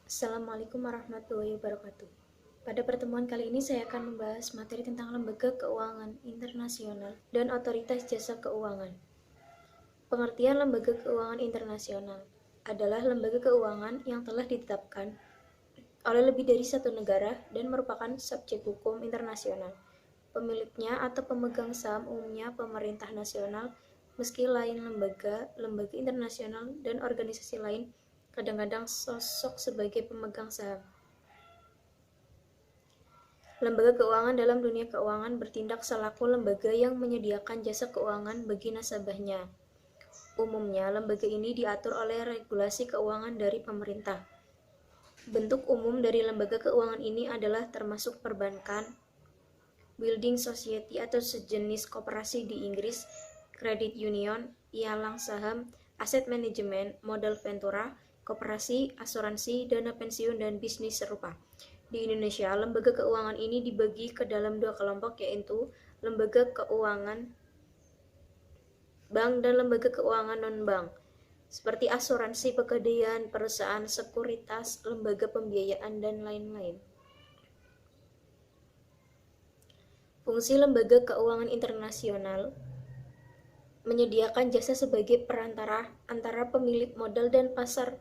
Assalamualaikum warahmatullahi wabarakatuh. Pada pertemuan kali ini saya akan membahas materi tentang lembaga keuangan internasional dan otoritas jasa keuangan. Pengertian lembaga keuangan internasional adalah lembaga keuangan yang telah ditetapkan oleh lebih dari satu negara dan merupakan subjek hukum internasional. Pemiliknya atau pemegang saham umumnya pemerintah nasional, meski lain lembaga internasional dan organisasi lain kadang-kadang sosok sebagai pemegang saham. Lembaga keuangan dalam dunia keuangan bertindak selaku lembaga yang menyediakan jasa keuangan bagi nasabahnya. Umumnya, lembaga ini diatur oleh regulasi keuangan dari pemerintah. Bentuk umum dari lembaga keuangan ini adalah termasuk perbankan, building society atau sejenis koperasi di Inggris, credit union, pialang saham, aset manajemen, modal ventura, koperasi, asuransi, dana pensiun, dan bisnis serupa. Di Indonesia, lembaga keuangan ini dibagi ke dalam dua kelompok, yaitu lembaga keuangan bank dan lembaga keuangan non-bank, seperti asuransi, pegadaian, perusahaan, sekuritas, lembaga pembiayaan, dan lain-lain. Fungsi lembaga keuangan internasional menyediakan jasa sebagai perantara antara pemilik modal dan pasar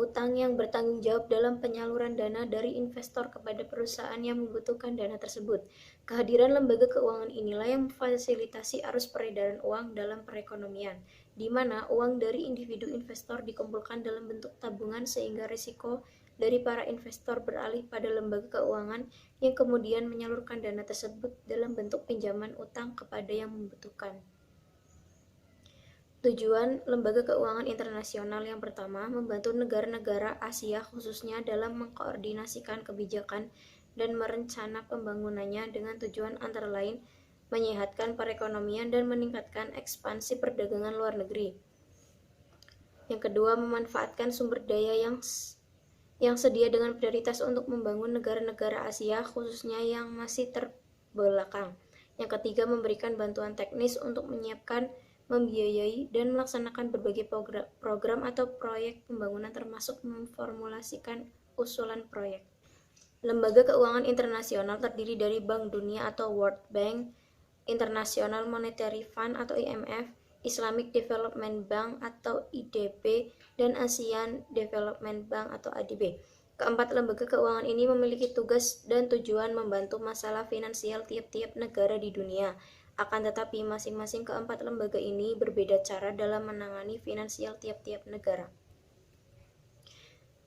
utang yang bertanggung jawab dalam penyaluran dana dari investor kepada perusahaan yang membutuhkan dana tersebut. Kehadiran lembaga keuangan inilah yang memfasilitasi arus peredaran uang dalam perekonomian, di mana uang dari individu investor dikumpulkan dalam bentuk tabungan sehingga risiko dari para investor beralih pada lembaga keuangan yang kemudian menyalurkan dana tersebut dalam bentuk pinjaman utang kepada yang membutuhkan. Tujuan lembaga keuangan internasional yang pertama, membantu negara-negara Asia khususnya dalam mengkoordinasikan kebijakan dan merencana pembangunannya dengan tujuan antara lain menyehatkan perekonomian dan meningkatkan ekspansi perdagangan luar negeri. Yang kedua, memanfaatkan sumber daya yang sedia dengan prioritas untuk membangun negara-negara Asia khususnya yang masih terbelakang. Yang ketiga, memberikan bantuan teknis untuk menyiapkan, membiayai, dan melaksanakan berbagai program atau proyek pembangunan termasuk memformulasikan usulan proyek. Lembaga keuangan internasional terdiri dari Bank Dunia atau World Bank, International Monetary Fund atau IMF, Islamic Development Bank atau IDB, dan ASEAN Development Bank atau ADB. Keempat lembaga keuangan ini memiliki tugas dan tujuan membantu masalah finansial tiap-tiap negara di dunia. Akan tetapi masing-masing keempat lembaga ini berbeda cara dalam menangani finansial tiap-tiap negara.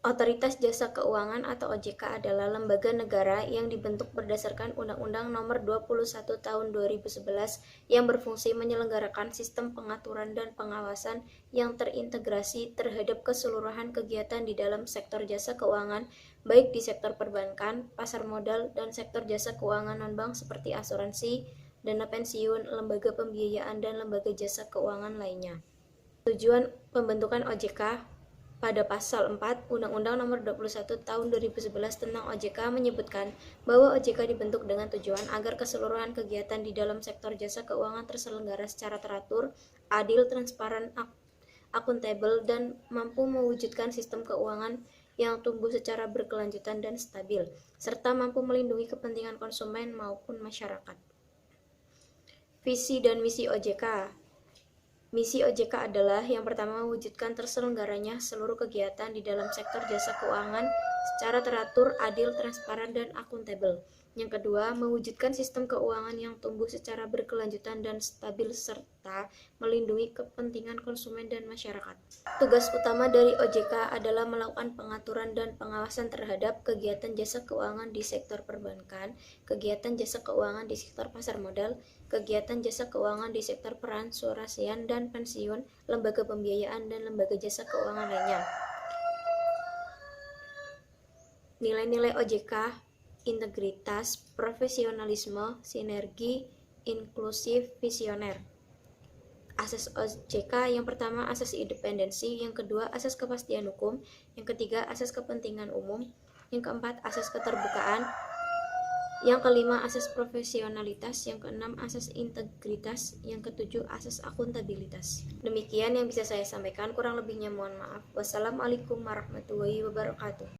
Otoritas Jasa Keuangan atau OJK adalah lembaga negara yang dibentuk berdasarkan Undang-Undang Nomor 21 Tahun 2011 yang berfungsi menyelenggarakan sistem pengaturan dan pengawasan yang terintegrasi terhadap keseluruhan kegiatan di dalam sektor jasa keuangan, baik di sektor perbankan, pasar modal, dan sektor jasa keuangan non-bank seperti asuransi, dana pensiun, lembaga pembiayaan, dan lembaga jasa keuangan lainnya. Tujuan pembentukan OJK pada Pasal 4 Undang-Undang Nomor 21 Tahun 2011 tentang OJK menyebutkan bahwa OJK dibentuk dengan tujuan agar keseluruhan kegiatan di dalam sektor jasa keuangan terselenggara secara teratur, adil, transparan, akuntabel, dan mampu mewujudkan sistem keuangan yang tumbuh secara berkelanjutan dan stabil, serta mampu melindungi kepentingan konsumen maupun masyarakat. Visi dan misi OJK. Misi OJK adalah yang pertama, mewujudkan terselenggaranya seluruh kegiatan di dalam sektor jasa keuangan secara teratur, adil, transparan, dan akuntabel. Yang kedua, mewujudkan sistem keuangan yang tumbuh secara berkelanjutan dan stabil serta melindungi kepentingan konsumen dan masyarakat. Tugas utama dari OJK adalah melakukan pengaturan dan pengawasan terhadap kegiatan jasa keuangan di sektor perbankan, kegiatan jasa keuangan di sektor pasar modal, kegiatan jasa keuangan di sektor peransuransian dan pensiun, lembaga pembiayaan, dan lembaga jasa keuangan lainnya. Nilai-nilai OJK: integritas, profesionalisme, sinergi, inklusif, visioner. Asas OJK yang pertama, asas independensi, yang kedua, asas kepastian hukum, yang ketiga, asas kepentingan umum, yang keempat, asas keterbukaan, yang kelima, asas profesionalitas, yang keenam, asas integritas, yang ketujuh, asas akuntabilitas. Demikian yang bisa saya sampaikan, kurang lebihnya mohon maaf. Wassalamualaikum warahmatullahi wabarakatuh.